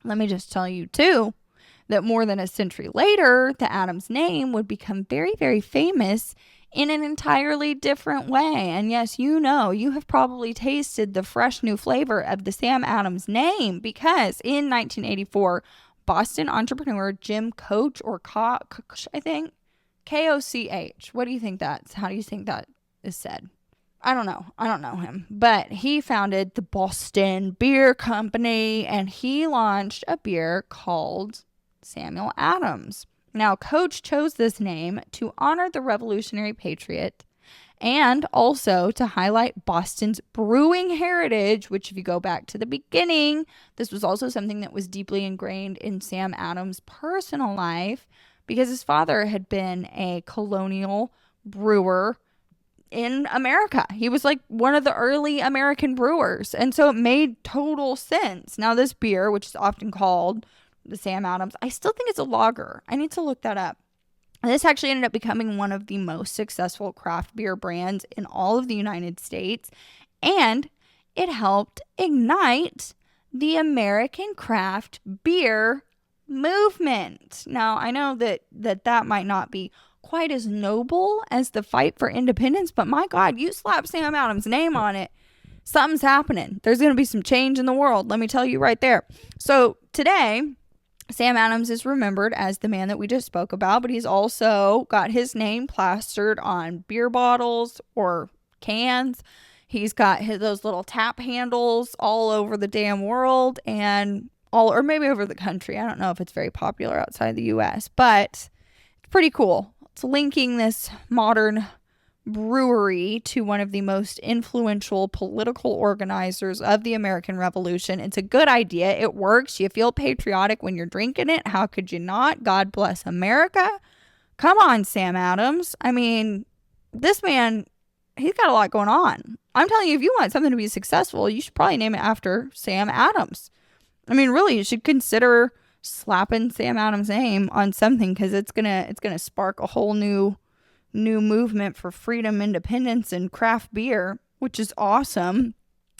Let me just tell you, too, that more than a century later, the Adams name would become very, very famous in an entirely different way. And yes, you have probably tasted the fresh new flavor of the Sam Adams name, because in 1984, Boston entrepreneur Jim Koch, or Koch, I think, Koch. What do you think how do you think that is said? I don't know. I don't know him. But he founded the Boston Beer Company, and he launched a beer called Samuel Adams. Now, Koch chose this name to honor the Revolutionary Patriot and also to highlight Boston's brewing heritage, which, if you go back to the beginning, this was also something that was deeply ingrained in Sam Adams' personal life, because his father had been a colonial brewer in America. He was like one of the early American brewers. And so it made total sense. Now, this beer, which is often called the Sam Adams, I still think it's a lager. I need to look that up. This actually ended up becoming one of the most successful craft beer brands in all of the United States. And it helped ignite the American craft beer movement. Now, I know that might not be quite as noble as the fight for independence, but my God, you slap Sam Adams' name on it, something's happening. There's going to be some change in the world. Let me tell you right there. So today, Sam Adams is remembered as the man that we just spoke about, but he's also got his name plastered on beer bottles or cans. He's got those little tap handles all over the damn world, and or maybe over the country. I don't know if it's very popular outside the US, but it's pretty cool. It's linking this modern brewery to one of the most influential political organizers of the American Revolution. It's a good idea. It works. You feel patriotic when you're drinking it. How could you not? God bless America. Come on, Sam Adams. I mean, this man, he's got a lot going on. I'm telling you, if you want something to be successful, you should probably name it after Sam Adams. I mean, really, you should consider slapping Sam Adams' name on something, because it's gonna spark a whole new movement for freedom, independence, and craft beer, which is awesome.